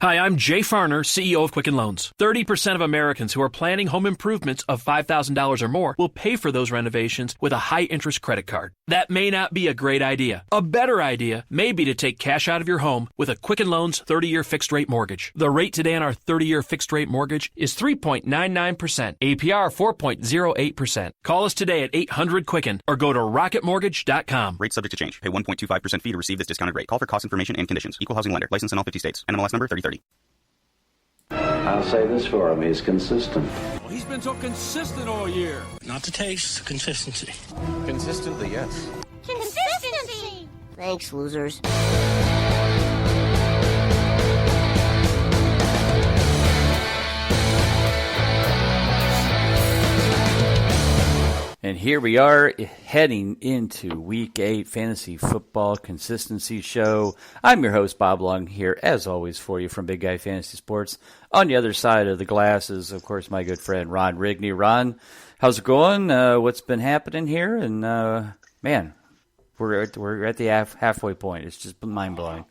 Hi, I'm Jay Farner, CEO of Quicken Loans. 30% of Americans who are planning home improvements of $5,000 or more will pay for those renovations with a high-interest credit card. That may not be a great idea. A better idea may be to take cash out of your home with a Quicken Loans 30-year fixed-rate mortgage. The rate today on our 30-year fixed-rate mortgage is 3.99%, APR 4.08%. Call us today at 800-QUICKEN or go to rocketmortgage.com. Rate subject to change. Pay 1.25% fee to receive this discounted rate. Call for cost information and conditions. Equal housing lender. License in all 50 states. NMLS number 3030. I'll say this for him, he's consistent. Well, he's been so consistent all year. Not the taste, consistency. Consistently, yes. Consistency! Thanks, losers. And here we are heading into Week 8 Fantasy Football Consistency Show. I'm your host, Bob Long, here as always for you from Big Guy Fantasy Sports. On the other side of the glass is, of course, my good friend Ron Rigney. Ron, how's it going? What's been happening here? And, man, we're at the halfway point. It's just mind-blowing.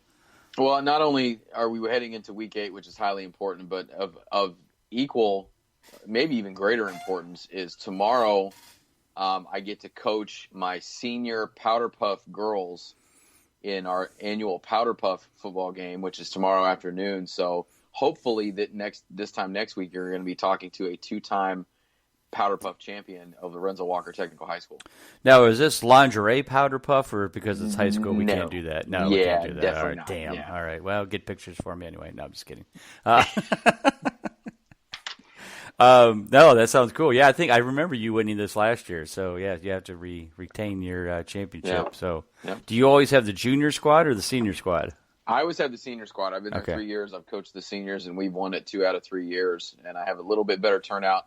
Well, not only are we heading into Week 8, which is highly important, but of equal, maybe even greater importance is tomorrow – I get to coach my senior Powder Puff girls in our annual Powder Puff football game, which is tomorrow afternoon. So hopefully this time next week, you're going to be talking to a two-time Powder Puff champion of Lorenzo Walker Technical High School. Now, is this lingerie Powder Puff, or because it's high school we can't do that? No, we can't do that. Definitely all right, not. damn. Yeah. All right. Well, get pictures for me anyway. No, I'm just kidding. No, that sounds cool. Yeah, I think I remember you winning this last year. So, yeah, you have to retain your championship. Yep. So, Yep. Do you always have the junior squad or the senior squad? I always have the senior squad. I've been there 3 years. I've coached the seniors, and we've won it 2 out of 3 years. And I have a little bit better turnout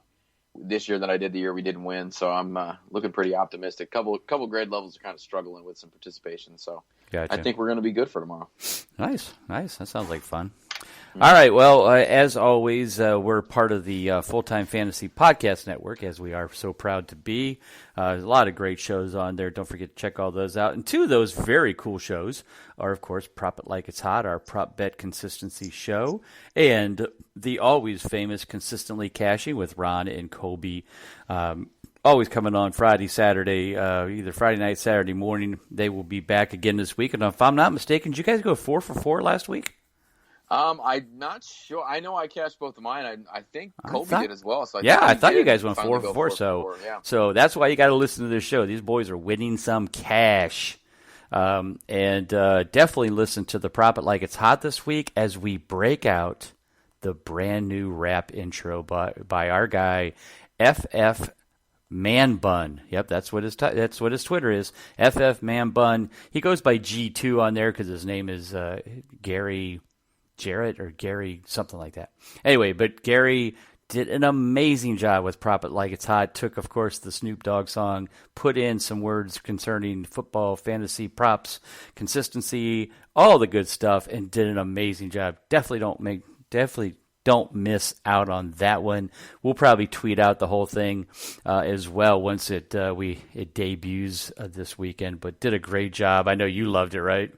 this year than I did the year we didn't win. So I'm looking pretty optimistic. Couple grade levels are kind of struggling with some participation. So Gotcha. I think we're going to be good for tomorrow. Nice. That sounds like fun. All right, well, as always, we're part of the Full-Time Fantasy Podcast Network, as we are so proud to be. There's a lot of great shows on there. Don't forget to check all those out. And 2 of those very cool shows are, of course, Prop It Like It's Hot, our prop bet consistency show, and the always famous Consistently Cashing with Ron and Colby. Always coming on Friday, Saturday, either Friday night, Saturday morning. They will be back again this week. And if I'm not mistaken, did you guys go 4 for 4 last week? I'm not sure. I know I cashed both of mine. I think Colby did as well. So I thought you guys went 4 for 4. Yeah. So that's why you got to listen to this show. These boys are winning some cash. And definitely listen to the Prop It Like It's Hot this week as we break out the brand new rap intro by our guy, FF Man Bun. Yep, that's what his Twitter is. FF Man Bun. He goes by G2 on there because his name is Gary Jarrett or Gary, something like that. Anyway, but Gary did an amazing job with Prop It Like It's Hot. Took, of course, the Snoop Dogg song, put in some words concerning football, fantasy, props, consistency, all the good stuff, and did an amazing job. Definitely don't miss out on that one. We'll probably tweet out the whole thing as well once it debuts this weekend. But did a great job. I know you loved it, right?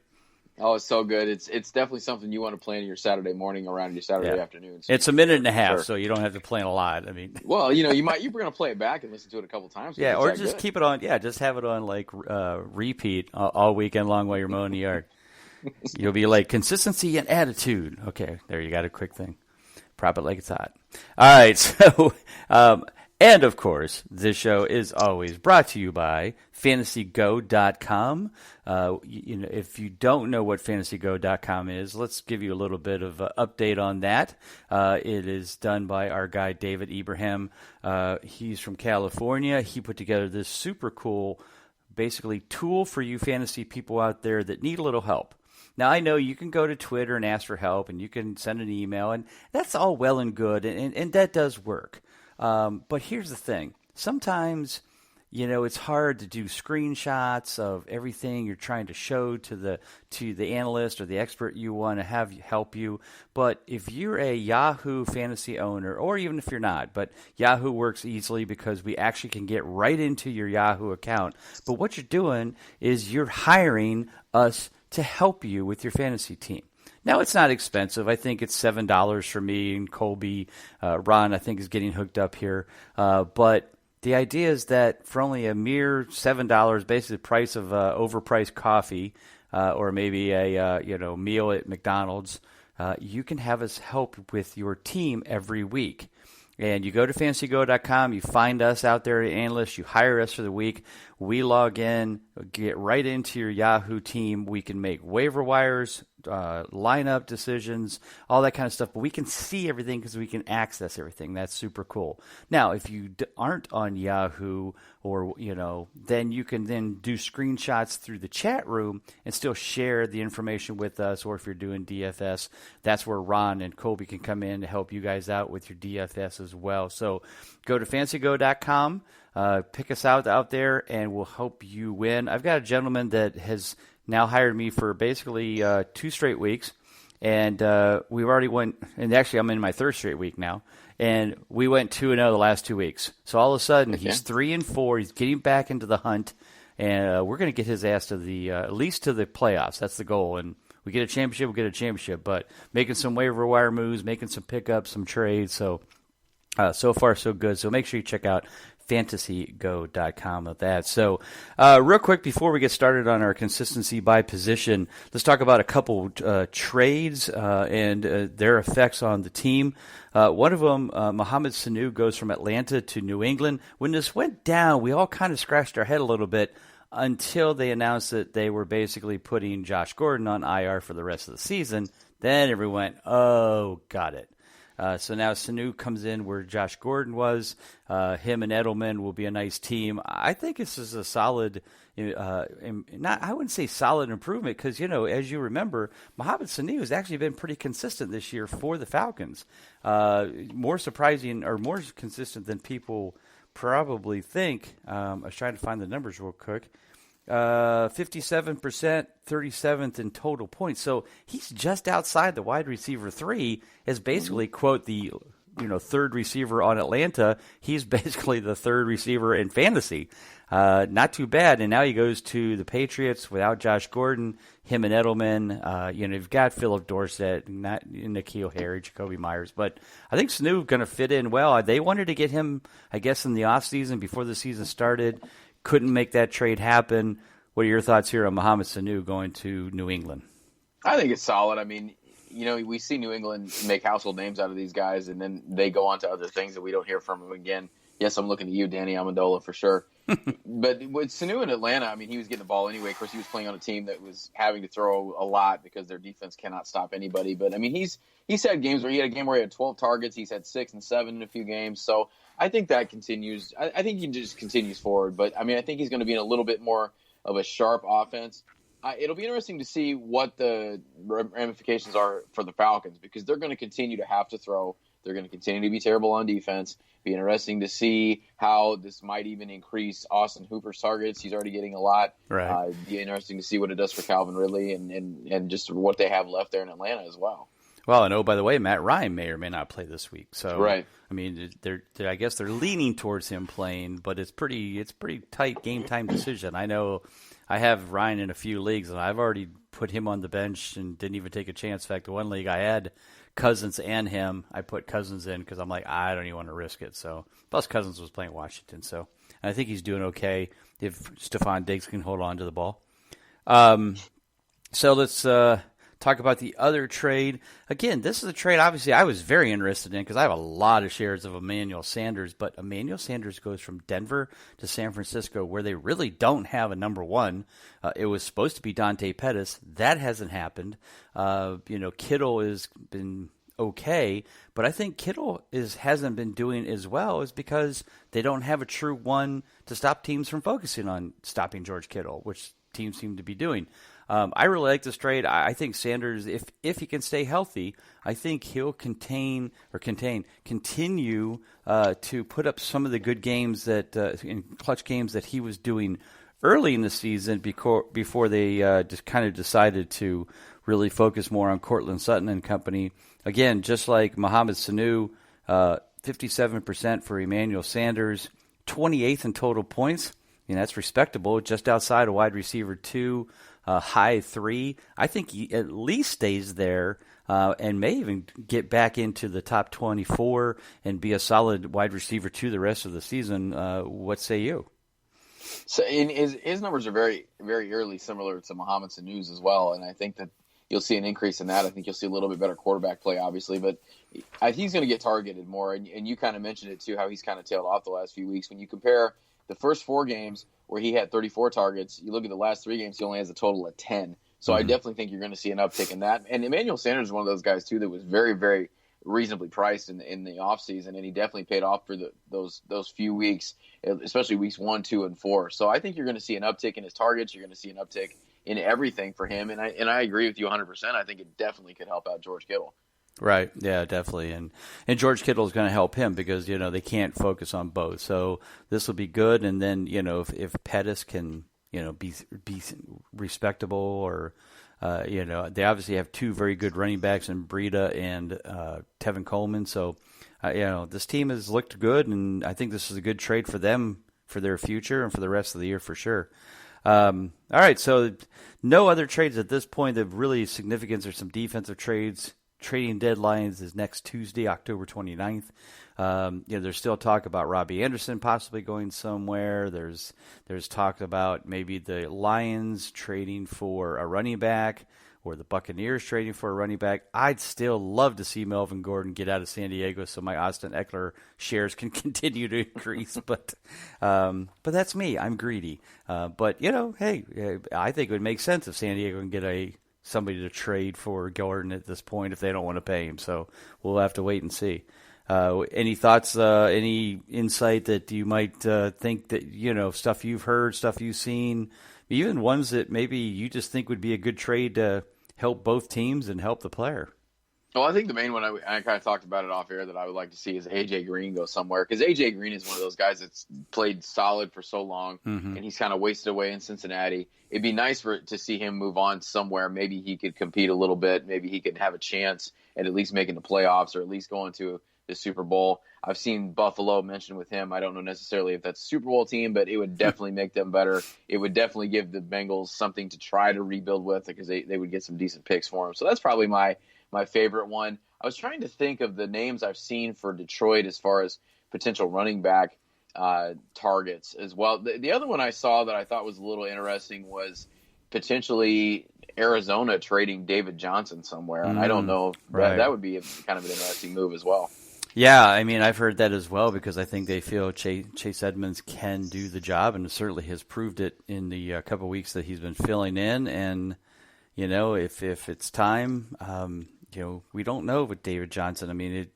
Oh, it's so good. It's definitely something you want to plan your Saturday morning around your Saturday afternoon. So it's a minute and a half, so you don't have to plan a lot. I mean, well, you're going to play it back and listen to it a couple times. Yeah, or just keep it on. Yeah, just have it on like repeat all weekend long while you're mowing the yard. You'll be like consistency and attitude. Okay, there you got a quick thing. Prop It Like It's Hot. All right, so. And, of course, this show is always brought to you by FantasyGo.com. If you don't know what FantasyGo.com is, let's give you a little bit of an update on that. It is done by our guy, David Ibrahim. He's from California. He put together this super cool, basically, tool for you fantasy people out there that need a little help. Now, I know you can go to Twitter and ask for help, and you can send an email, and that's all well and good, and that does work. But here's the thing. Sometimes, it's hard to do screenshots of everything you're trying to show to the analyst or the expert you want to have help you. But if you're a Yahoo fantasy owner, or even if you're not, but Yahoo works easily because we actually can get right into your Yahoo account. But what you're doing is you're hiring us to help you with your fantasy team. Now, it's not expensive. I think it's $7 for me and Colby. Ron, I think, is getting hooked up here. But the idea is that for only a mere $7, basically the price of overpriced coffee or maybe a meal at McDonald's, you can have us help with your team every week. And you go to fantasygo.com, you find us out there, analysts, you hire us for the week. We log in, get right into your Yahoo team. We can make waiver wires, lineup decisions, all that kind of stuff. But we can see everything because we can access everything. That's super cool. Now, if you aren't on Yahoo or, then you can then do screenshots through the chat room and still share the information with us. Or if you're doing DFS, that's where Ron and Colby can come in to help you guys out with your DFS as well. So go to fantasygo.com. Pick us out there, and we'll help you win. I've got a gentleman that has now hired me for basically 2 straight weeks, and we've already went. And actually, I'm in my 3rd straight week now, and we went 2-0 the last 2 weeks. So all of a sudden, he's 3-4. He's getting back into the hunt, and we're going to get his ass to the at least to the playoffs. That's the goal, and we get a championship. We'll get a championship. But making some waiver wire moves, making some pickups, some trades. So far so good. So make sure you check out fantasygo.com with that. So real quick before we get started on our consistency by position, let's talk about a couple trades and their effects on the team. One of them, Mohamed Sanu, goes from Atlanta to New England. When this went down, we all kind of scratched our head a little bit until they announced that they were basically putting Josh Gordon on IR for the rest of the season. Then everyone went, oh, got it. So now Sanu comes in where Josh Gordon was. Him and Edelman will be a nice team. I think this is a solid, I wouldn't say solid improvement because, as you remember, Mohamed Sanu has actually been pretty consistent this year for the Falcons. More surprising or more consistent than people probably think. I was trying to find the numbers real quick. 57%, 37th in total points. So he's just outside the wide receiver 3 as basically, quote, the 3rd receiver on Atlanta. He's basically the 3rd receiver in fantasy. Not too bad. And now he goes to the Patriots without Josh Gordon, him and Edelman. You've got Philip Dorsett, not N'Keal Harry, Jacoby Myers. But I think Sanu going to fit in well. They wanted to get him, I guess, in the offseason before the season started. Couldn't make that trade happen. What are your thoughts here on Mohamed Sanu going to New England? I think it's solid. I mean, we see New England make household names out of these guys, and then they go on to other things that we don't hear from them again. Yes, I'm looking at you, Danny Amendola, for sure. But with Sanu in Atlanta, I mean, he was getting the ball anyway. Of course, he was playing on a team that was having to throw a lot because their defense cannot stop anybody. But, I mean, he's had games where he had a game where he had 12 targets. He's had 6 and 7 in a few games. So I think that continues. I think he just continues forward. But, I mean, I think he's going to be in a little bit more of a sharp offense. It'll be interesting to see what the ramifications are for the Falcons because they're going to continue to have to throw. They're going to continue to be terrible on defense. Be interesting to see how this might even increase Austin Hooper's targets. He's already getting a lot. Right. Be interesting to see what it does for Calvin Ridley and just what they have left there in Atlanta as well. Well, and by the way, Matt Ryan may or may not play this week. So, right. I mean, I guess they're leaning towards him playing, but it's pretty tight game time decision. I know I have Ryan in a few leagues, and I've already put him on the bench and didn't even take a chance. In fact, the one league I had Cousins and him. I put Cousins in because I'm like, I don't even want to risk it. So plus Cousins was playing Washington, so I think he's doing okay if Stephon Diggs can hold on to the ball. So let's talk about the other trade. Again, this is a trade obviously I was very interested in because I have a lot of shares of Emmanuel Sanders, but Emmanuel Sanders goes from Denver to San Francisco where they really don't have a number one. It was supposed to be Dante Pettis. That hasn't happened. Kittle has been okay, but I think Kittle hasn't been doing as well is because they don't have a true one to stop teams from focusing on stopping George Kittle, which teams seem to be doing. I really like this trade. I think Sanders, if he can stay healthy, I think he'll continue to put up some of the good games that in clutch games that he was doing early in the season before they just kind of decided to really focus more on Cortland Sutton and company. Again, just like Mohamed Sanu, 57% for Emmanuel Sanders, 28th in total points. That's respectable, just outside a wide receiver 2. high 3. I think he at least stays there and may even get back into the top 24 and be a solid wide receiver 2 the rest of the season. What say you? So his numbers are very, very eerily similar to Mohamed Sanu's as well, and I think that you'll see an increase in that. I think you'll see a little bit better quarterback play, obviously, but he's going to get targeted more. And you kind of mentioned it too, how he's kind of tailed off the last few weeks. When you compare the first 4 games where he had 34 targets, you look at the last 3 games, he only has a total of 10. So I definitely think you're going to see an uptick in that. And Emmanuel Sanders is one of those guys too that was very, very reasonably priced in the offseason, and he definitely paid off for those few weeks, especially weeks 1, 2, and 4. So I think you're going to see an uptick in his targets. You're going to see an uptick in everything for him, and I agree with you 100%. I think it definitely could help out George Kittle. Right. Yeah, definitely. And George Kittle is going to help him because, they can't focus on both. So this will be good. And then, if Pettis can, be respectable or, they obviously have 2 very good running backs in Breida and Tevin Coleman. So, this team has looked good, and I think this is a good trade for them for their future and for the rest of the year for sure. All right, so no other trades at this point of really significance or some defensive trades. Trading deadlines is next Tuesday, October 29th. There's still talk about Robbie Anderson possibly going somewhere. There's talk about maybe the Lions trading for a running back or the Buccaneers trading for a running back. I'd still love to see Melvin Gordon get out of San Diego so my Austin Eckler shares can continue to increase. But that's me. I'm greedy. But hey, I think it would make sense if San Diego can get somebody to trade for Gordon at this point if they don't want to pay him. So we'll have to wait and see. Any thoughts, any insight that you might think that, stuff you've heard, stuff you've seen, even ones that maybe you just think would be a good trade to help both teams and help the player? Well, I think the main one, I kind of talked about it off air, that I would like to see is A.J. Green go somewhere, because A.J. Green is one of those guys that's played solid for so long, and he's kind of wasted away in Cincinnati. It'd be nice to see him move on somewhere. Maybe he could compete a little bit. Maybe he could have a chance at least making the playoffs or at least going to the Super Bowl. I've seen Buffalo mentioned with him. I don't know necessarily if that's a Super Bowl team, but it would definitely make them better. It would definitely give the Bengals something to try to rebuild with, because they would get some decent picks for him. So that's probably my favorite one. I was trying to think of the names I've seen for Detroit as far as potential running back targets as well. The other one I saw that I thought was a little interesting was potentially Arizona trading David Johnson somewhere. And I don't know. Right. That would be kind of an interesting move as well. Yeah, I mean, I've heard that as well, because I think they feel Chase Edmonds can do the job, and certainly has proved it in the couple of weeks that he's been filling in. And, if it's time, we don't know with David Johnson. I mean,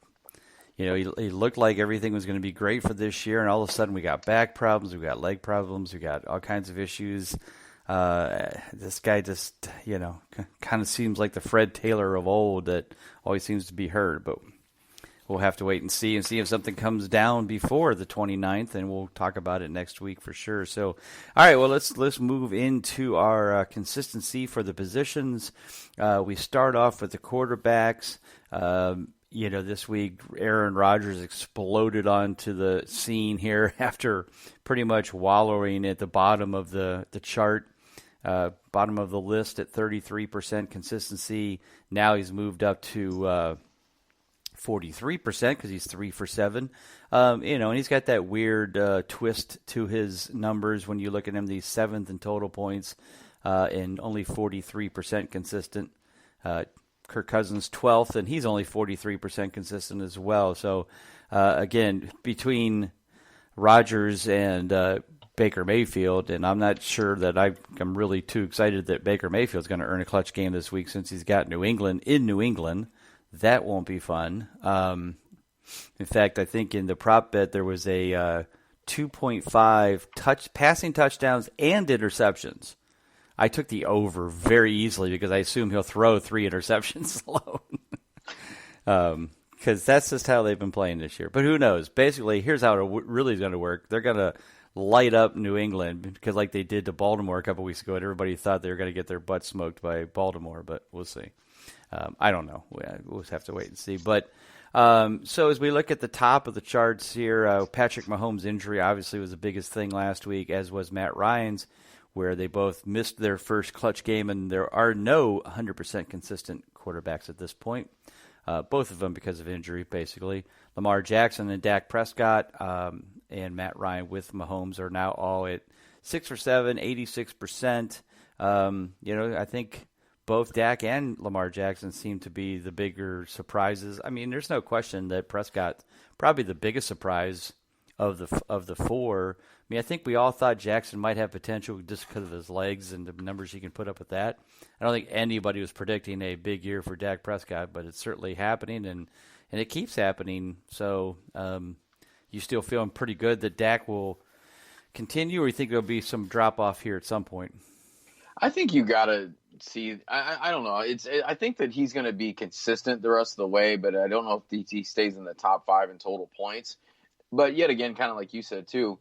he looked like everything was going to be great for this year, and all of a sudden we got back problems, we got leg problems, we got all kinds of issues. This guy just, kind of seems like the Fred Taylor of old that always seems to be hurt. But we'll have to wait and see if something comes down before the 29th, and we'll talk about it next week for sure. So, all right, well, let's move into our consistency for the positions. We start off with the quarterbacks. This week Aaron Rodgers exploded onto the scene here after pretty much wallowing at the bottom of the chart, bottom of the list at 33% consistency. Now he's moved up to 43% because he's 3 for 7. And he's got that weird twist to his numbers when you look at him. He's 7th in total points and only 43% consistent. Kirk Cousins 12th, and he's only 43% consistent as well. So, again, between Rodgers and Baker Mayfield, and I'm not sure that I'm really too excited that Baker Mayfield's going to earn a clutch game this week since he's got New England in New England. That won't be fun. In fact, I think in the prop bet there was a 2.5 passing touchdowns and interceptions. I took the over very easily because I assume he'll throw 3 interceptions alone. Because that's just how they've been playing this year. But who knows? Basically, here's how it really is going to work. They're going to light up New England because like they did to Baltimore a couple weeks ago, and everybody thought they were going to get their butt smoked by Baltimore, but we'll see. I don't know. We'll just have to wait and see. But so as we look at the top of the charts here, Patrick Mahomes' injury obviously was the biggest thing last week, as was Matt Ryan's. where they both missed their first clutch game, and there are no 100% consistent quarterbacks at this point. Both of them because of injury, basically. Lamar Jackson and Dak Prescott and Matt Ryan with Mahomes are now all at 6 for 7, 86%. I think both Dak and Lamar Jackson seem to be the bigger surprises. I mean, there's no question that Prescott probably the biggest surprise of the four. I mean, I think we all thought Jackson might have potential just because of his legs and the numbers he can put up with that. I don't think anybody was predicting a big year for Dak Prescott, but it's certainly happening, and it keeps happening. So you still feeling pretty good that Dak will continue, or you think there'll be some drop-off here at some point? I think you got to see. I don't know. I think that he's going to be consistent the rest of the way, but I don't know if he stays in the top 5 in total points. But yet again, kind of like you said too,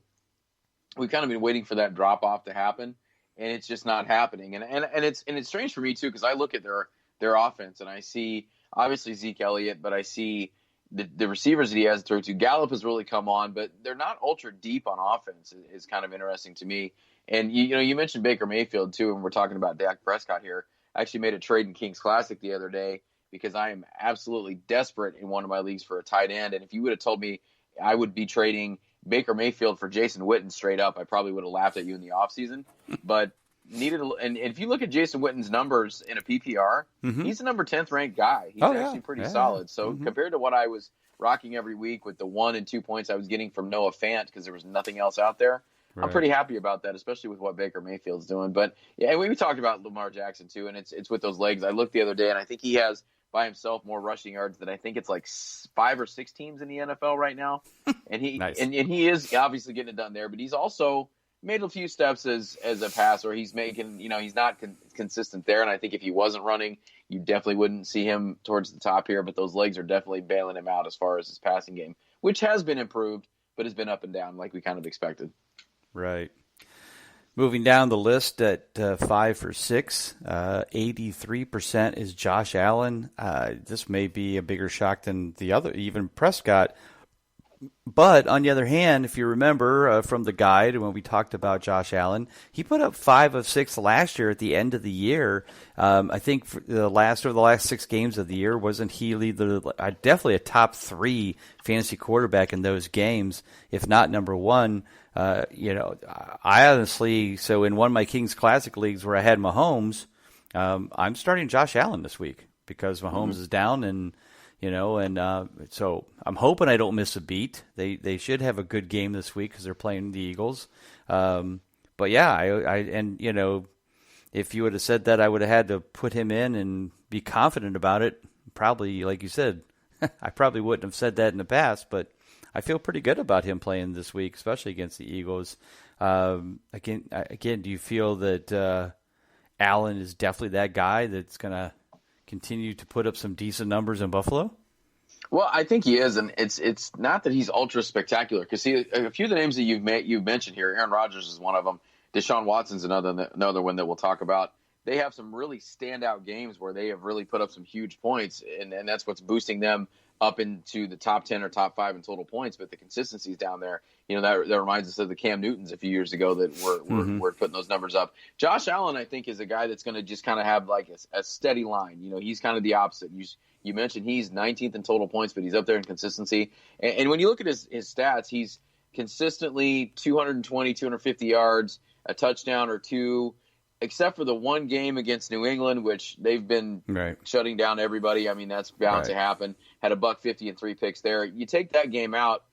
we've kind of been waiting for that drop off to happen, and it's just not happening. And it's strange for me too, because I look at their offense and I see obviously Zeke Elliott, but I see the receivers that he has to throw to. Gallup has really come on, but they're not ultra deep on offense. Is kind of interesting to me. And you mentioned Baker Mayfield too, and we're talking about Dak Prescott here. I actually made a trade in Kings Classic the other day because I am absolutely desperate in one of my leagues for a tight end. And if you would have told me I would be trading Baker Mayfield for Jason Witten straight up, I probably would have laughed at you in the offseason. But and if you look at Jason Witten's numbers in a PPR, he's the number 10th ranked guy. He's actually pretty solid. So compared to what I was rocking every week with the 1 and 2 points I was getting from Noah Fant because there was nothing else out there, I'm pretty happy about that, especially with what Baker Mayfield's doing. But yeah, we talked about Lamar Jackson too, and it's with those legs. I looked the other day, and I think he has by himself more rushing yards than I think it's like 5 or 6 teams in the NFL right now. And he and he is obviously getting it done there, but he's also made a few steps as a passer. He's making, he's not consistent there. And I think if he wasn't running, you definitely wouldn't see him towards the top here. But those legs are definitely bailing him out as far as his passing game, which has been improved, but has been up and down like we kind of expected. Right. Moving down the list at 5 for 6, 83% is Josh Allen. This may be a bigger shock than the other, even Prescott. But on the other hand, if you remember from the guide when we talked about Josh Allen, he put up 5 of 6 last year at the end of the year. I think for the last 6 games of the year, wasn't he definitely a top 3 fantasy quarterback in those games, if not number 1. I honestly, so in one of my Kings Classic leagues where I had Mahomes, I'm starting Josh Allen this week because Mahomes is down, and so I'm hoping I don't miss a beat. They should have a good game this week because they're playing the Eagles. But yeah, if you would have said that, I would have had to put him in and be confident about it. Probably, like you said, I probably wouldn't have said that in the past, but I feel pretty good about him playing this week, especially against the Eagles. Again, do you feel that Allen is definitely that guy that's going to continue to put up some decent numbers in Buffalo? Well, I think he is, and it's not that he's ultra spectacular. Because see, a few of the names that you've mentioned here, Aaron Rodgers is one of them. Deshaun Watson's another one that we'll talk about. They have some really standout games where they have really put up some huge points, and that's what's boosting them up into the top 10 or top 5 in total points. But the consistency's down there. That reminds us of the Cam Newtons a few years ago that were putting those numbers up. Josh Allen, I think, is a guy that's going to just kind of have like a steady line. He's kind of the opposite. You mentioned he's 19th in total points, but he's up there in consistency. And when you look at his stats, he's consistently 220, 250 yards, a touchdown or 2, except for the one game against New England, which they've been shutting down everybody. I mean, that's bound to happen. Had a $150 and 3 picks there. You take that game out,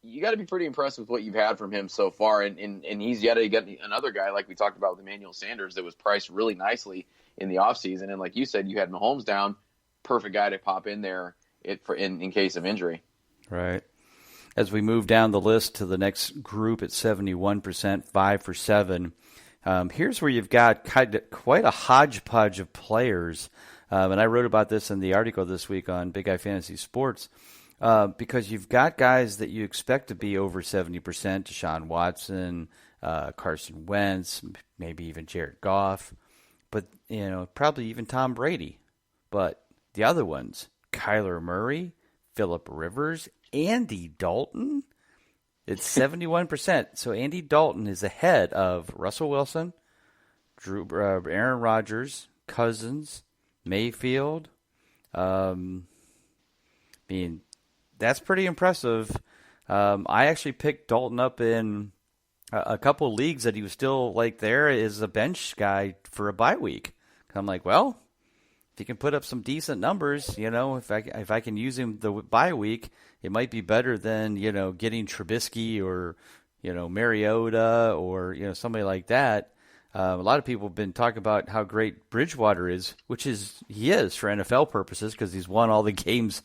you got to be pretty impressed with what you've had from him so far. And he's got another guy, like we talked about with Emmanuel Sanders, that was priced really nicely in the offseason. And like you said, you had Mahomes down. Perfect guy to pop in there in case of injury. Right. As we move down the list to the next group at 71%, 5 for 7. Here's where you've got quite a hodgepodge of players. And I wrote about this in the article this week on Big Guy Fantasy Sports. Because you've got guys that you expect to be over 70%, Deshaun Watson, Carson Wentz, maybe even Jared Goff, but probably even Tom Brady. But the other ones, Kyler Murray, Phillip Rivers, Andy Dalton, it's 71%. So Andy Dalton is ahead of Russell Wilson, Aaron Rodgers, Cousins, Mayfield. I mean, that's pretty impressive. I actually picked Dalton up in a couple leagues that he was still like there as a bench guy for a bye week. I'm like, well, if he can put up some decent numbers, if I can use him the bye week, it might be better than getting Trubisky or Mariota or somebody like that. A lot of people have been talking about how great Bridgewater is, which he is for NFL purposes because he's won all the games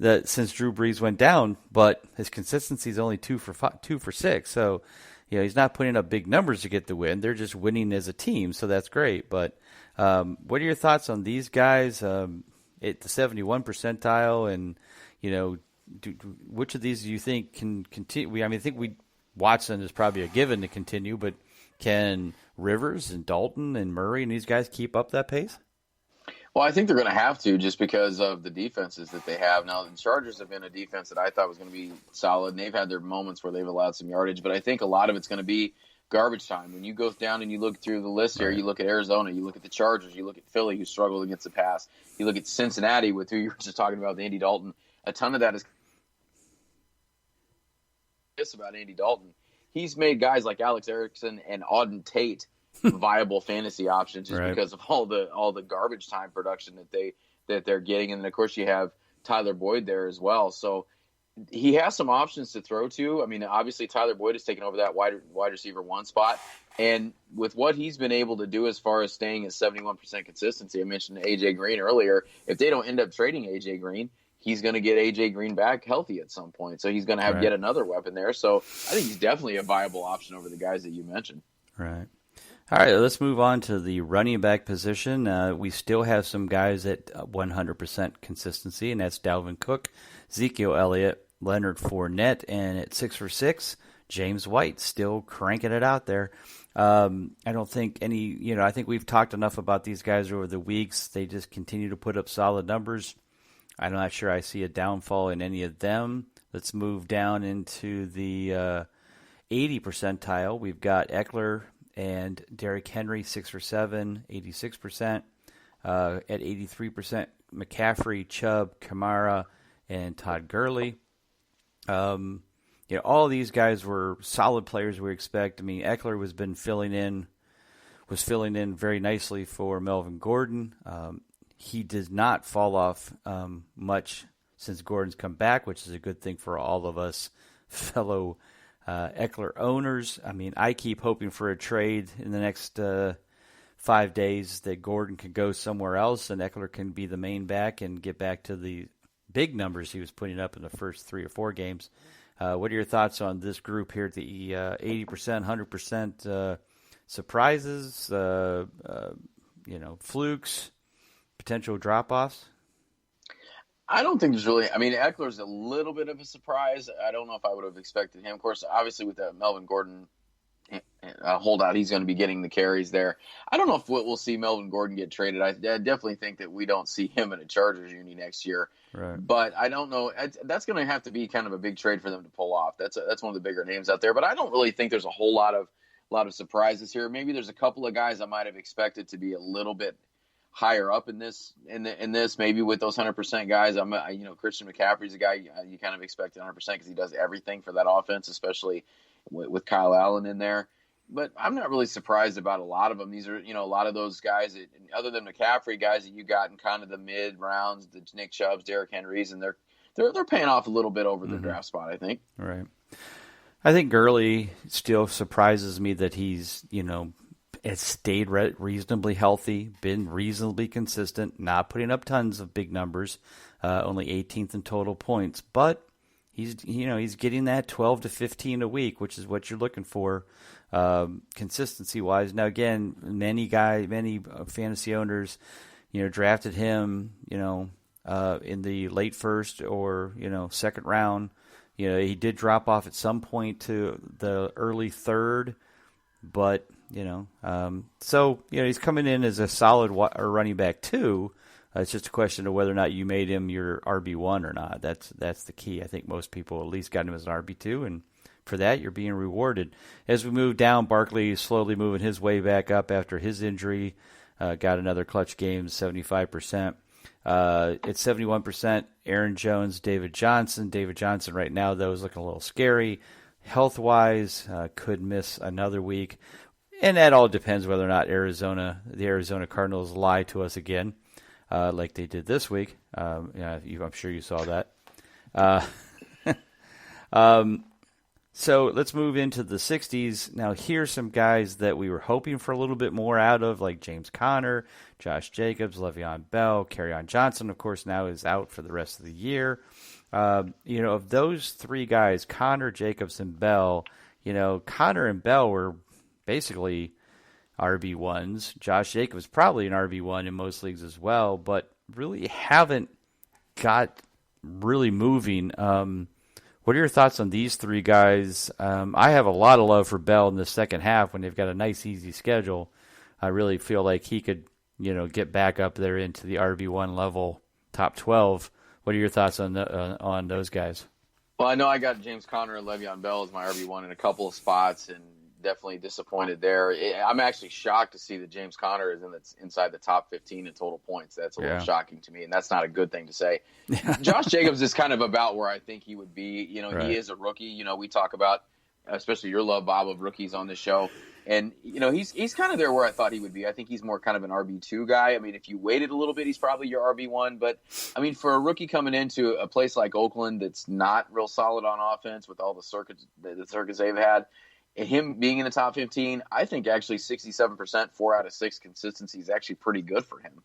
that since Drew Brees went down, but his consistency is only 2 for 6. So, he's not putting up big numbers to get the win. They're just winning as a team, so that's great. But what are your thoughts on these guys at the 71 percentile? And, which of these do you think can continue? I think Watson is probably a given to continue, but can Rivers and Dalton and Murray and these guys keep up that pace? Well, I think they're going to have to just because of the defenses that they have. Now, the Chargers have been a defense that I thought was going to be solid, and they've had their moments where they've allowed some yardage, but I think a lot of it's going to be garbage time. When you go down and you look through the list here, you look at Arizona, you look at the Chargers, you look at Philly, who struggled against the pass, you look at Cincinnati with who you were just talking about, Andy Dalton. A ton of that is about Andy Dalton. He's made guys like Alex Erickson and Auden Tate viable fantasy options just because of all the garbage time production that they're getting, and then of course you have Tyler Boyd there as well. So he has some options to throw to. I mean, obviously Tyler Boyd has taken over that wide receiver 1 spot, and with what he's been able to do as far as staying at 71% consistency, I mentioned AJ Green earlier. If they don't end up trading AJ Green, he's going to get AJ Green back healthy at some point, so he's going to have yet another weapon there. So I think he's definitely a viable option over the guys that you mentioned. Right. All right, let's move on to the running back position. We still have some guys at 100% consistency, and that's Dalvin Cook, Ezekiel Elliott, Leonard Fournette, and at 6 for 6, James White still cranking it out there. I don't think I think we've talked enough about these guys over the weeks. They just continue to put up solid numbers. I'm not sure I see a downfall in any of them. Let's move down into the 80 percentile. We've got Eckler and Derrick Henry, 6 for 7, 86%. At 83%, McCaffrey, Chubb, Kamara, and Todd Gurley. All these guys were solid players we expect. I mean, Eckler was filling in very nicely for Melvin Gordon. He did not fall off much since Gordon's come back, which is a good thing for all of us fellow Eckler owners. I mean, I keep hoping for a trade in the next 5 days that Gordon can go somewhere else and Eckler can be the main back and get back to the big numbers he was putting up in the first 3 or 4 games. What are your thoughts on this group here at the 80%, 100% surprises, flukes, potential drop-offs? I don't think there's really – I mean, Eckler's a little bit of a surprise. I don't know if I would have expected him. Of course, obviously with that Melvin Gordon holdout, he's going to be getting the carries there. I don't know if we'll see Melvin Gordon get traded. I definitely think that we don't see him in a Chargers uni next year. Right. But I don't know. That's going to have to be kind of a big trade for them to pull off. That's one of the bigger names out there. But I don't really think there's a whole lot of surprises here. Maybe there's a couple of guys I might have expected to be a little bit higher up in this, maybe with those 100% guys. Christian McCaffrey's a guy you kind of expect 100% because he does everything for that offense, especially with Kyle Allen in there. But I'm not really surprised about a lot of them. These are, a lot of those guys, other than McCaffrey, guys that you got in kind of the mid rounds, the Nick Chubbs, Derrick Henrys, and they're paying off a little bit over their draft spot, I think. Right. I think Gurley still surprises me that he's, has stayed reasonably healthy, been reasonably consistent, not putting up tons of big numbers, only 18th in total points, but he's getting that 12 to 15 a week, which is what you're looking for consistency wise. Now again, many fantasy owners, drafted him, in the late first or second round. He did drop off at some point to the early third, but he's coming in as a solid running back too. It's just a question of whether or not you made him your RB1 or not. That's the key. I think most people at least got him as an RB2 and for that, you're being rewarded. As we move down, Barkley is slowly moving his way back up after his injury. Got another clutch game, 75%. It's 71%. Aaron Jones, David Johnson. David Johnson right now, though, is looking a little scary. Health-wise, could miss another week. And that all depends whether or not the Arizona Cardinals lie to us again, like they did this week. I'm sure you saw that. So let's move into the 60s. Now, here's some guys that we were hoping for a little bit more out of, like James Conner, Josh Jacobs, Le'Veon Bell. Kerryon Johnson, of course, now is out for the rest of the year. Of those three guys, Conner, Jacobs, and Bell, Conner and Bell were basically RB1s. Josh Jacobs probably an RB1 in most leagues as well, but really haven't got really moving. What are your thoughts on these three guys? I have a lot of love for Bell in the second half when they've got a nice, easy schedule. I really feel like he could, get back up there into the RB1 level, top 12. What are your thoughts on those guys? Well, I know I got James Conner and Le'Veon Bell as my RB1 in a couple of spots, and definitely disappointed there. I'm actually shocked to see that James Conner is inside the top 15 in total points. That's a little shocking to me, and that's not a good thing to say. Josh Jacobs is kind of about where I think he would be. Right. He is a rookie. We talk about, especially your love, Bob, of rookies on this show. And, he's kind of there where I thought he would be. I think he's more kind of an RB2 guy. I mean, if you waited a little bit, he's probably your RB1. But, I mean, for a rookie coming into a place like Oakland that's not real solid on offense with all the circuits they've had, and him being in the top 15, I think actually 67%, 4 out of 6 consistency is actually pretty good for him.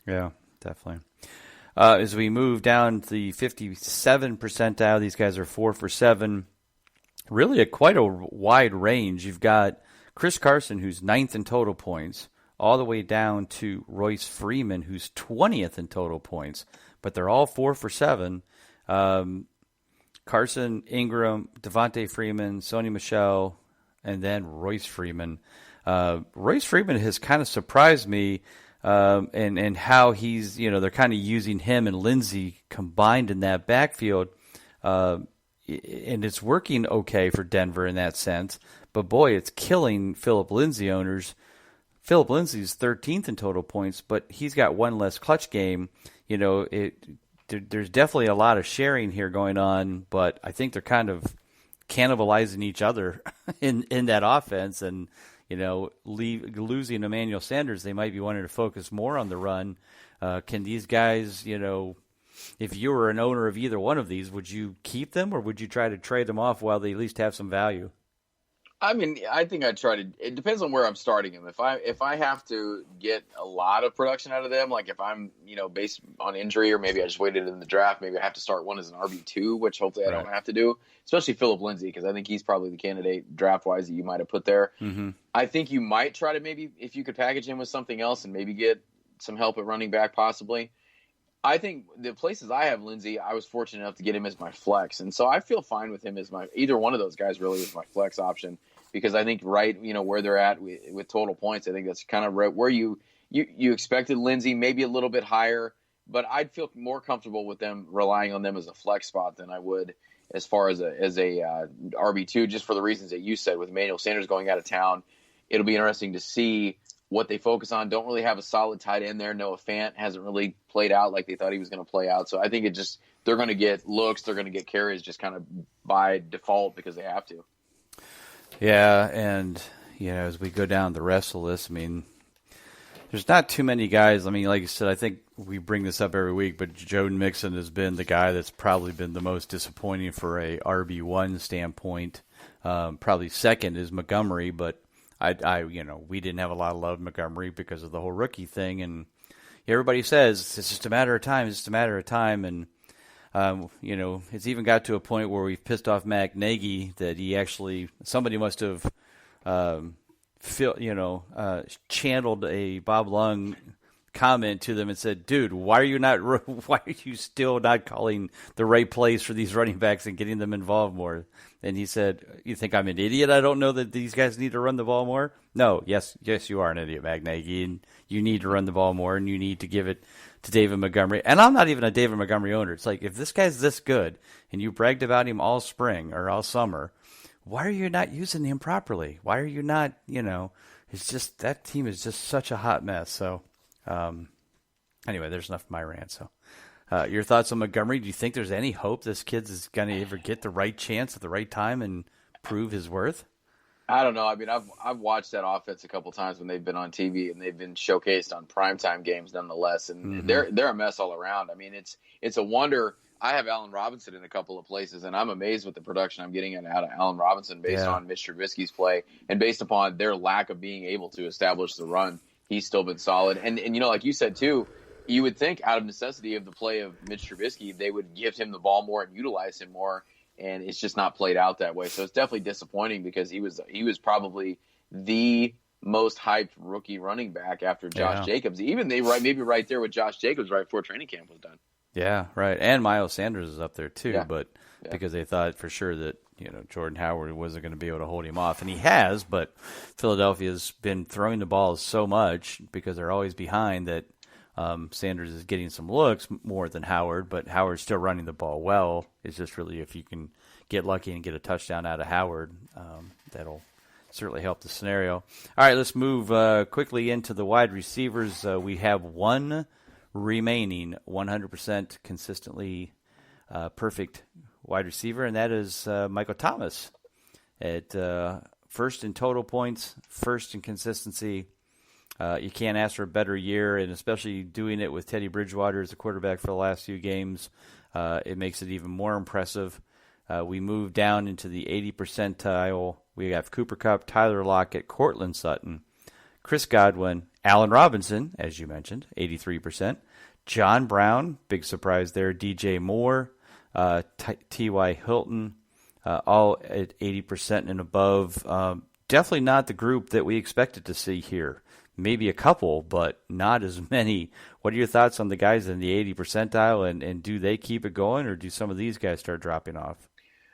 Yeah, definitely. As we move down to the 57 percentile, these guys are 4 for 7. Really quite a wide range. You've got Chris Carson, who's 9th in total points, all the way down to Royce Freeman, who's 20th in total points. But they're all 4 for 7. Carson, Ingram, Devontae Freeman, Sony Michel, and then Royce Freeman. Royce Freeman has kind of surprised me and how he's, they're kind of using him and Lindsey combined in that backfield. And it's working okay for Denver in that sense. But, boy, it's killing Philip Lindsay owners. Philip Lindsay's 13th in total points, but he's got one less clutch game. There's definitely a lot of sharing here going on, but I think they're kind of cannibalizing each other in that offense, and losing Emmanuel Sanders, they might be wanting to focus more on the run. Can these guys, if you were an owner of either one of these, would you keep them or would you try to trade them off while they at least have some value? I mean, I think I'd try to. It depends on where I'm starting him. If I have to get a lot of production out of them, like if I'm based on injury, or maybe I just waited in the draft, maybe I have to start one as an RB2, which hopefully I don't have to do. Especially Philip Lindsay, because I think he's probably the candidate draft wise that you might have put there. Mm-hmm. I think you might try to maybe if you could package him with something else and maybe get some help at running back possibly. I think the places I have Lindsay, I was fortunate enough to get him as my flex, and so I feel fine with him as either one of those guys really is my flex option. Because I think where they're at with total points, I think that's kind of right where you expected Lindsay, maybe a little bit higher, but I'd feel more comfortable with them relying on them as a flex spot than I would as far as a RB2, just for the reasons that you said with Emmanuel Sanders going out of town. It'll be interesting to see what they focus on. Don't really have a solid tight end there. Noah Fant hasn't really played out like they thought he was going to play out. So I think they're going to get looks, they're going to get carries just kind of by default because they have to. Yeah, and, as we go down the rest of the list, I mean, there's not too many guys. I mean, like you said, I think we bring this up every week, but Joe Mixon has been the guy that's probably been the most disappointing for a RB1 standpoint. Probably second is Montgomery, but we didn't have a lot of love Montgomery because of the whole rookie thing, and everybody says it's just a matter of time. It's just a matter of time, and it's even got to a point where we've pissed off Matt Nagy that somebody must have, channeled a Bob Lung comment to them and said, "Dude, why are you still not calling the right plays for these running backs and getting them involved more?" And he said, "You think I'm an idiot? I don't know that these guys need to run the ball more?" No, yes, you are an idiot, Matt Nagy, and you need to run the ball more, and you need to give it to David Montgomery. And I'm not even a David Montgomery owner. It's like, if this guy's this good and you bragged about him all spring or all summer, why are you not using him properly? Why are you not, it's just that team is just such a hot mess. So, anyway, there's enough of my rant. So, your thoughts on Montgomery? Do you think there's any hope this kid is going to ever get the right chance at the right time and prove his worth? I don't know. I mean, I've watched that offense a couple times when they've been on TV and they've been showcased on primetime games, nonetheless. And they're a mess all around. I mean, it's a wonder. I have Allen Robinson in a couple of places, and I'm amazed with the production I'm getting out of Allen Robinson based on Mitch Trubisky's play and based upon their lack of being able to establish the run. He's still been solid. And like you said too, you would think out of necessity of the play of Mitch Trubisky, they would give him the ball more and utilize him more. And it's just not played out that way. So it's definitely disappointing because he was probably the most hyped rookie running back after Josh Jacobs. Even maybe right there with Josh Jacobs right before training camp was done. Yeah, right. And Miles Sanders is up there too, but because they thought for sure that Jordan Howard wasn't going to be able to hold him off, and he has. But Philadelphia's been throwing the ball so much because they're always behind that. Sanders is getting some looks more than Howard, but Howard's still running the ball well. It's just really if you can get lucky and get a touchdown out of Howard, that'll certainly help the scenario. All right, let's move quickly into the wide receivers. We have one remaining 100% consistently perfect wide receiver, and that is Michael Thomas at first in total points, first in consistency. You can't ask for a better year, and especially doing it with Teddy Bridgewater as the quarterback for the last few games, it makes it even more impressive. We move down into the 80 percentile. We have Cooper Kupp, Tyler Lockett, Cortland Sutton, Chris Godwin, Allen Robinson, as you mentioned, 83%. John Brown, big surprise there, DJ Moore, T.Y. Hilton, all at 80% and above. Definitely not the group that we expected to see here. Maybe a couple, but not as many. What are your thoughts on the guys in the 80 percentile, and do they keep it going, or do some of these guys start dropping off?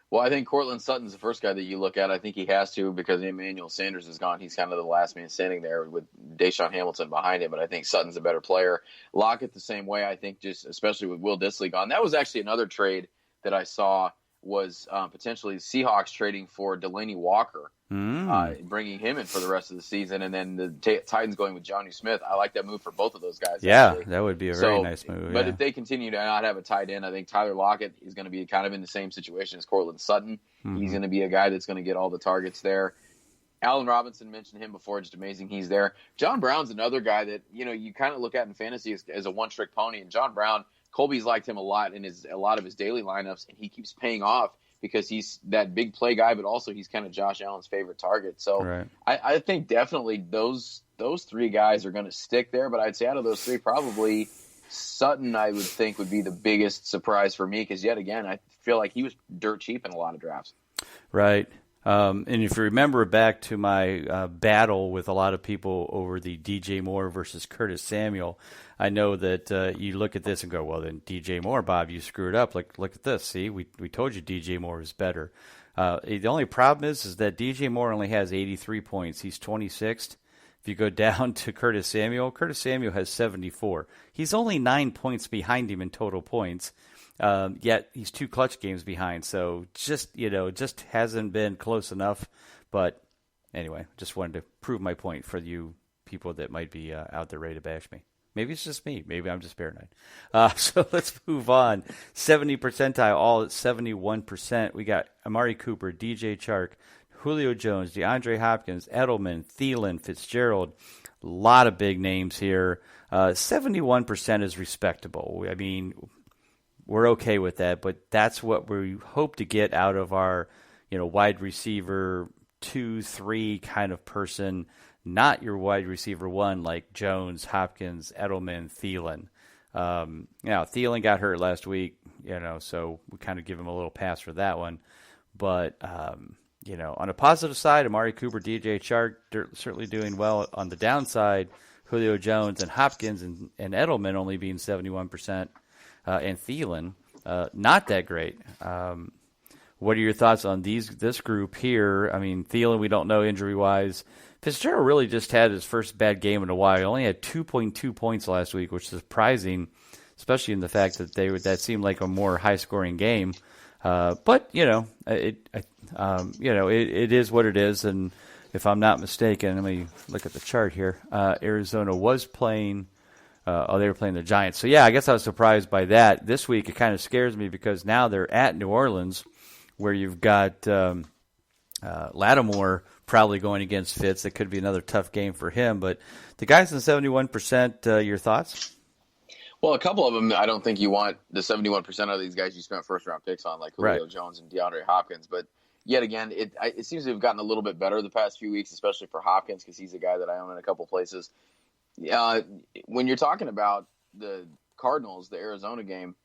Well, I think Cortland Sutton's the first guy that you look at. I think he has to because Emmanuel Sanders is gone. He's kind of the last man standing there with Deshaun Hamilton behind him, but I think Sutton's a better player. Lockett the same way, I think, just especially with Will Dissly gone. That was actually another trade that I saw was potentially Seahawks trading for Delaney Walker. Bringing him in for the rest of the season, and then the Titans going with Jonnu Smith. I like that move for both of those guys. Yeah, actually. That would be a very nice move. But if they continue to not have a tight end, I think Tyler Lockett is going to be kind of in the same situation as Cortland Sutton. He's going to be a guy that's going to get all the targets there. Allen Robinson, mentioned him before, just amazing he's there. John Brown's another guy that you kind of look at in fantasy as a one-trick pony, and John Brown, Colby's liked him a lot in a lot of his daily lineups, and he keeps paying off because he's that big play guy, but also he's kind of Josh Allen's favorite target. So I think definitely those three guys are going to stick there, but I'd say out of those three, probably Sutton I would think would be the biggest surprise for me because, yet again, I feel like he was dirt cheap in a lot of drafts. Right. And if you remember back to my battle with a lot of people over the DJ Moore versus Curtis Samuel, I know that you look at this and go, well, then DJ Moore, Bob, you screwed up. Look at this. See, we told you DJ Moore was better. The only problem is that DJ Moore only has 83 points. He's 26th. If you go down to Curtis Samuel has 74. He's only 9 points behind him in total points. Yet he's 2 clutch games behind, so just hasn't been close enough. But anyway, just wanted to prove my point for you people that might be out there ready to bash me. Maybe it's just me. Maybe I'm just paranoid. So let's move on. 70 percentile, all at 71%. We got Amari Cooper, DJ Chark, Julio Jones, DeAndre Hopkins, Edelman, Thielen, Fitzgerald. A lot of big names here. 71% is respectable. I mean, we're okay with that, but that's what we hope to get out of our, wide receiver 2, 3 kind of person, not your wide receiver 1 like Jones, Hopkins, Edelman, Thielen. Thielen got hurt last week, so we kind of give him a little pass for that one. But, on a positive side, Amari Cooper, DJ Chark, certainly doing well. On the downside, Julio Jones and Hopkins and Edelman only being 71%. And Thielen, not that great. What are your thoughts on this group here? I mean, Thielen, we don't know injury-wise. Fitzgerald really just had his first bad game in a while. He only had 2.2 points last week, which is surprising, especially in the fact that that seemed like a more high-scoring game. But it is what it is. And if I'm not mistaken, let me look at the chart here. Arizona was playing. They were playing the Giants. So, I guess I was surprised by that. This week, it kind of scares me because now they're at New Orleans, where you've got Lattimore probably going against Fitz. That could be another tough game for him. But the guys in 71%, your thoughts? Well, a couple of them, I don't think you want the 71% of these guys you spent first-round picks on, like Julio Jones and DeAndre Hopkins. But yet again, it seems to have gotten a little bit better the past few weeks, especially for Hopkins because he's a guy that I own in a couple places. When you're talking about the Cardinals, the Arizona game,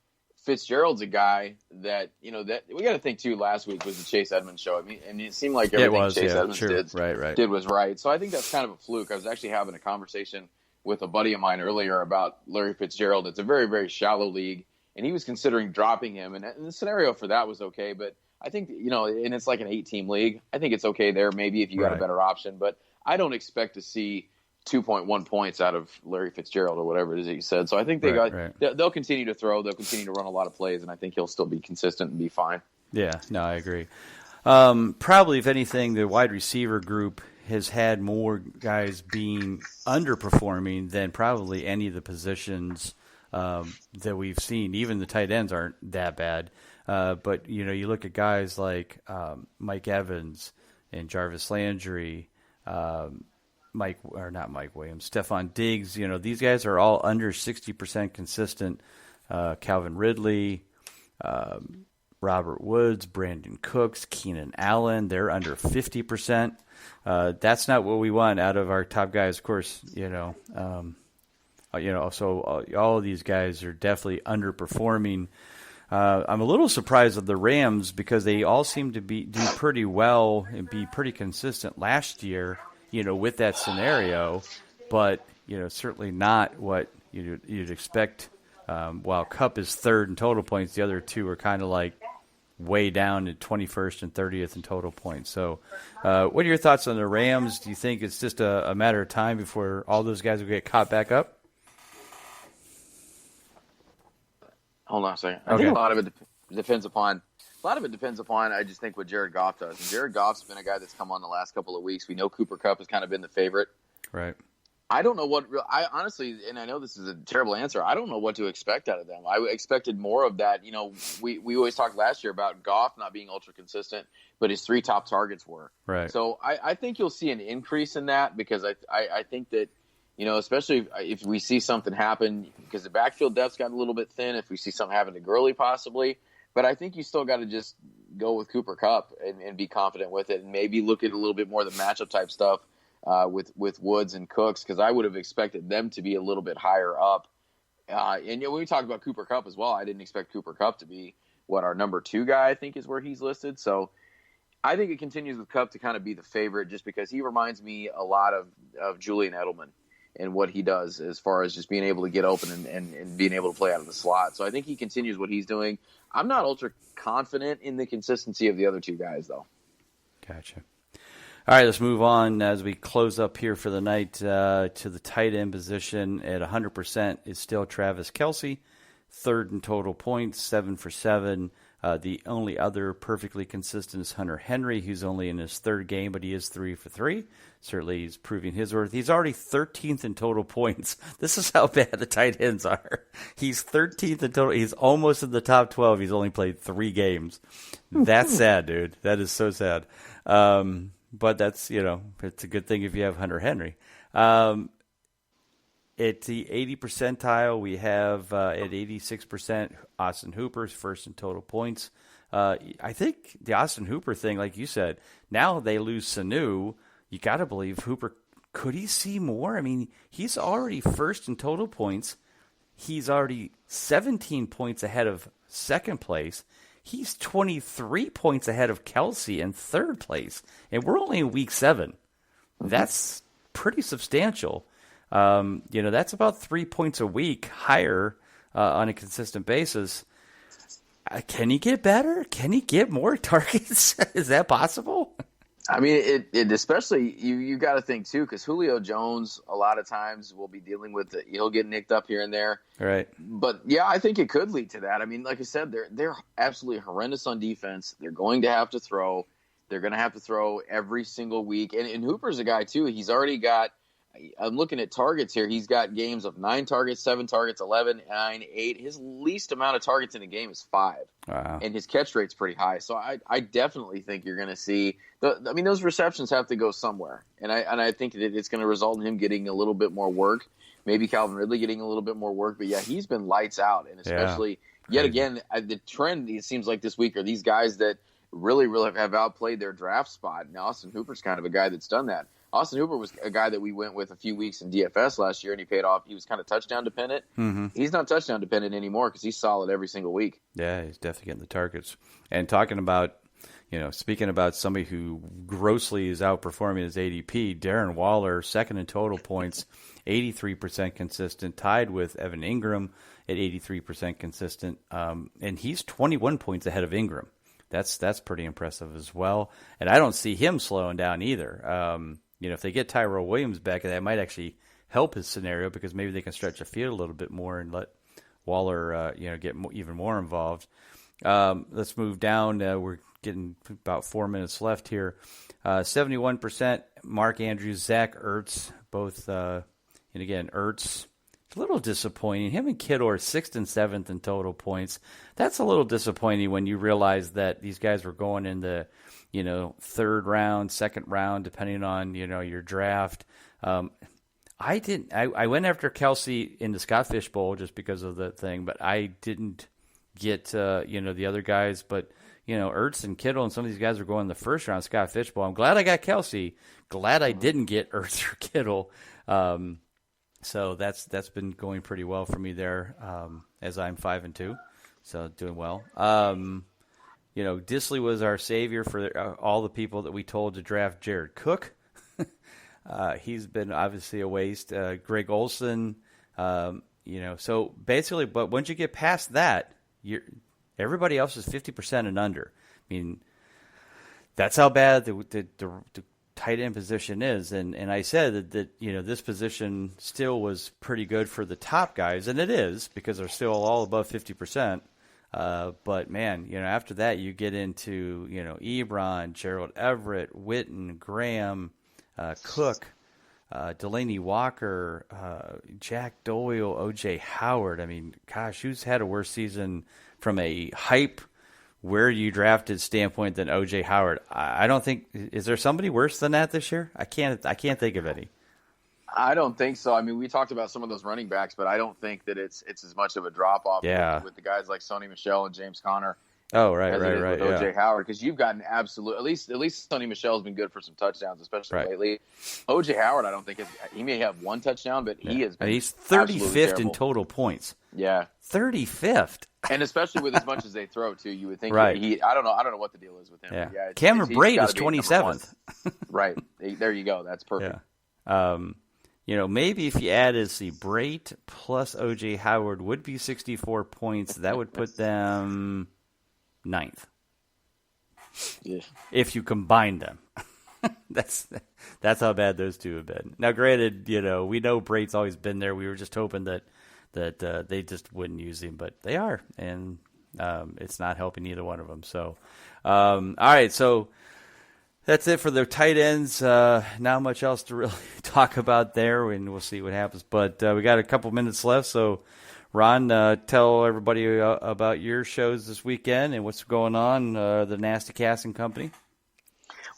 Fitzgerald's a guy that that we got to think too. Last week was the Chase Edmonds show. I mean, it seemed like everything Chase Edmonds did was right. So I think that's kind of a fluke. I was actually having a conversation with a buddy of mine earlier about Larry Fitzgerald. It's a very, very shallow league, and he was considering dropping him. And the scenario for that was okay, but I think and it's like an 8-team league. I think it's okay there. Maybe if you got a better option, but I don't expect to see 2.1 points out of Larry Fitzgerald or whatever it is that you said. So I think they'll continue to throw. They'll continue to run a lot of plays, and I think he'll still be consistent and be fine. Yeah, no, I agree. Probably, if anything, the wide receiver group has had more guys being underperforming than probably any of the positions that we've seen. Even the tight ends aren't that bad. But, you look at guys like Mike Evans and Jarvis Landry, Mike Williams, Stephon Diggs, these guys are all under 60% consistent. Calvin Ridley, Robert Woods, Brandon Cooks, Keenan Allen, they're under 50%. That's not what we want out of our top guys, of course, so all of these guys are definitely underperforming. I'm a little surprised at the Rams because they all seem to do pretty well and be pretty consistent last year, with that scenario, but, certainly not what you'd expect. While Kupp is third in total points, the other two are kind of like way down at 21st and 30th in total points. So what are your thoughts on the Rams? Do you think it's just a matter of time before all those guys will get caught back up? Hold on a second. I think a lot of it depends upon I just think what Jared Goff does. And Jared Goff's been a guy that's come on the last couple of weeks. We know Cooper Kupp has kind of been the favorite. Right. I don't know I honestly, and I know this is a terrible answer, I don't know what to expect out of them. I expected more of that. We always talked last year about Goff not being ultra consistent, but his 3 top targets were. Right. So I think you'll see an increase in that because I think that, especially if we see something happen, because the backfield depth's got a little bit thin, if we see something happen to Gurley possibly. But I think you still got to just go with Cooper Kupp and be confident with it and maybe look at a little bit more of the matchup type stuff with Woods and Cooks, because I would have expected them to be a little bit higher up. And when we talked about Cooper Kupp as well, I didn't expect Cooper Kupp to be our number 2 guy, I think is where he's listed. So I think it continues with Kupp to kind of be the favorite just because he reminds me a lot of Julian Edelman and what he does as far as just being able to get open and being able to play out of the slot. So I think he continues what he's doing. I'm not ultra confident in the consistency of the other 2 guys, though. Gotcha. All right, let's move on as we close up here for the night to the tight end position. At 100% is still Travis Kelce, third in total points, 7 for 7. The only other perfectly consistent is Hunter Henry, who's only in his 3rd game, but he is 3 for 3. Certainly he's proving his worth. He's already 13th in total points. This is how bad the tight ends are. He's 13th in total. He's almost in the top 12. He's only played 3 games. That's sad, dude. That is so sad. But that's, it's a good thing if you have Hunter Henry. At the 80 percentile, we have at 86% Austin Hooper's first in total points. I think the Austin Hooper thing, like you said, now they lose Sanu. You got to believe Hooper, could he see more? I mean, he's already first in total points. He's already 17 points ahead of second place. He's 23 points ahead of Kelce in third place. And we're only in week 7. That's pretty substantial. That's about 3 points a week higher on a consistent basis. Can he get better? Can he get more targets? Is that possible? I mean, it especially you got to think too, because Julio Jones a lot of times will be dealing with he'll get nicked up here and there. Right. But yeah, I think it could lead to that. I mean, like I said, they're absolutely horrendous on defense. They're going to have to throw. They're going to have to throw every single week. And Hooper's a guy too. He's already got. I'm looking at targets here. He's got games of 9 targets, 7 targets, 11, 9, 8. His least amount of targets in a game is 5. Wow. And his catch rate's pretty high. So I definitely think you're going to see those receptions have to go somewhere. And I think that it's going to result in him getting a little bit more work. Maybe Calvin Ridley getting a little bit more work. But yeah, he's been lights out. And especially yet again, the trend, it seems like this week, are these guys that really have outplayed their draft spot. And Austin Hooper's kind of a guy that's done that. Austin Hooper was a guy that we went with a few weeks in DFS last year, and he paid off. He was kind of touchdown dependent. Mm-hmm. He's not touchdown dependent anymore because he's solid every single week. Yeah, he's definitely getting the targets. And talking about, speaking about somebody who grossly is outperforming his ADP, Darren Waller, second in total points, 83% consistent, tied with Evan Ingram at 83% consistent. And he's 21 points ahead of Ingram. That's pretty impressive as well. And I don't see him slowing down either. If they get Tyrell Williams back, that might actually help his scenario because maybe they can stretch the field a little bit more and let Waller, get even more involved. Let's move down. We're getting about 4 minutes left here. 71%, Mark Andrews, Zach Ertz, both, and again, Ertz, a little disappointing. Him and Kittle are 6th and 7th in total points. That's a little disappointing when you realize that these guys were going in the, third round, second round, depending on, your draft. I went after Kelsey in the Scott Fish Bowl just because of the thing, but I didn't get, the other guys. But, Ertz and Kittle and some of these guys were going in the first round, Scott Fish Bowl. I'm glad I got Kelsey. Glad I didn't get Ertz or Kittle. So that's been going pretty well for me there, as I'm 5-2, so doing well. Disley was our savior for all the people that we told to draft Jared Cook. He's been obviously a waste. Greg Olson, so basically, but once you get past that, everybody else is 50% and under. I mean, that's how bad the tight end position is. And I said that this position still was pretty good for the top guys, and it is because they're still all above 50%. But man, after that you get into, Ebron, Gerald Everett, Witten, Graham, Cook, Delaney Walker, Jack Doyle, O.J. Howard. I mean, gosh, who's had a worse season from a hype where you drafted standpoint than O.J. Howard? I don't think, is there somebody worse than that this year? I can't think of any. I don't think so. I mean, we talked about some of those running backs, but I don't think that it's as much of a drop off with the guys like Sony Michel and James Conner. Oh, right. With O.J. Howard, because you've got an absolute. At least Sony Michel's been good for some touchdowns, especially lately. O.J. Howard, I don't think he may have one touchdown, but he has been. He's 35th in total points. Yeah, 35th. And especially with as much as they throw too, you would think right. I don't know what the deal is with him. Yeah, yeah Cameron Brate is 27th. Right there, you go. That's perfect. Yeah. Maybe if you add Brate plus O.J. Howard would be 64 points. That would put them 9th. Yeah. If you combine them. That's how bad those two have been. Now, granted, we know Brate's always been there. We were just hoping that they just wouldn't use him, but they are, and it's not helping either one of them. So, all right, so that's it for the tight ends. Not much else to really talk about there, and we'll see what happens. But we got a couple minutes left, so Ron, tell everybody about your shows this weekend and what's going on, the Nasty Casting Company.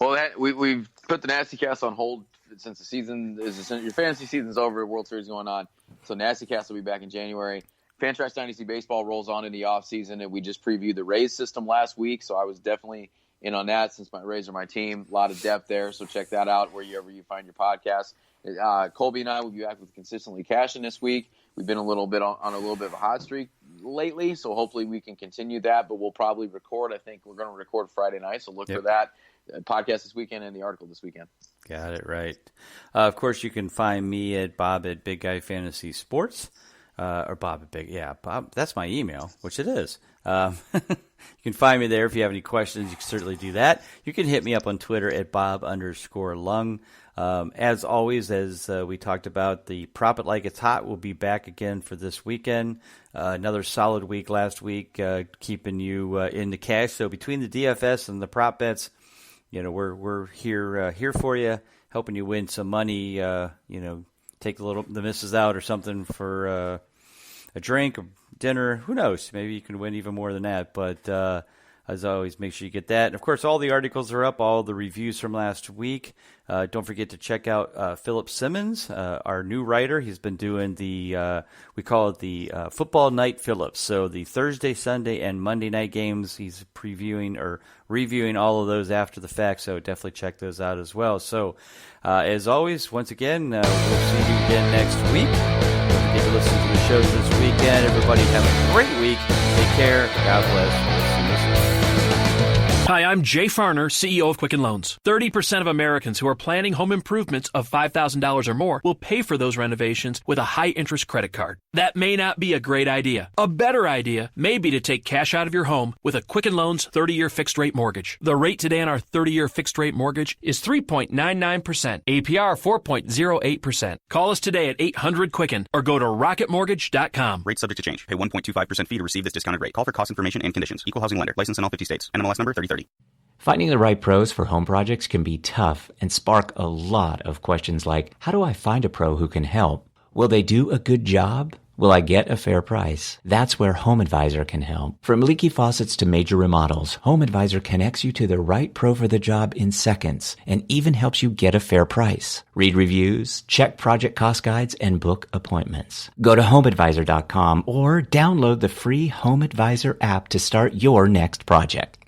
Well, we've put the Nasty Cast on hold since the season your fantasy season's over, World Series going on. So Nasty Cast will be back in January. Fantrax Dynasty Baseball rolls on in the off season, and we just previewed the Rays system last week, so I was definitely in on that since my Rays are my team. A lot of depth there, so check that out wherever you find your podcast. Colby and I will be back with Consistently Cashing this week. We've been a little bit on a little bit of a hot streak lately, so hopefully we can continue that, but we'll probably record. I think we're going to record Friday night, so look for that podcast this weekend and the article this weekend. Got it right. Of course, you can find me at Bob at Big Guy Fantasy Sports, or Bob at Big, Bob. That's my email, which it is. You can find me there. If you have any questions, you can certainly do that. You can hit me up on Twitter at Bob_Lung. As always, as we talked about, the Prop It Like It's Hot will be back again for this weekend. Another solid week last week, keeping you in the cash. So between the DFS and the prop bets, we're here for you, helping you win some money. Take the misses out or something for a drink or dinner. Who knows? Maybe you can win even more than that. But as always, make sure you get that. And, of course, all the articles are up, all the reviews from last week. Don't forget to check out Philip Simmons, our new writer. He's been doing we call it the Football Night Phillips. So the Thursday, Sunday, and Monday night games, he's previewing or reviewing all of those after the fact. So definitely check those out as well. So as always, once again, we'll see you again next week. Don't forget to listen to the shows this weekend. Everybody have a great week. Take care. God bless. Hi, I'm Jay Farner, CEO of Quicken Loans. 30% of Americans who are planning home improvements of $5,000 or more will pay for those renovations with a high-interest credit card. That may not be a great idea. A better idea may be to take cash out of your home with a Quicken Loans 30-year fixed-rate mortgage. The rate today on our 30-year fixed-rate mortgage is 3.99%, APR 4.08%. Call us today at 800-QUICKEN or go to rocketmortgage.com. Rate subject to change. Pay 1.25% fee to receive this discounted rate. Call for cost information and conditions. Equal housing lender. License in all 50 states. NMLS number 3030. Finding the right pros for home projects can be tough and spark a lot of questions like, how do I find a pro who can help? Will they do a good job? Will I get a fair price? That's where HomeAdvisor can help. From leaky faucets to major remodels, HomeAdvisor connects you to the right pro for the job in seconds and even helps you get a fair price. Read reviews, check project cost guides, and book appointments. Go to HomeAdvisor.com or download the free HomeAdvisor app to start your next project.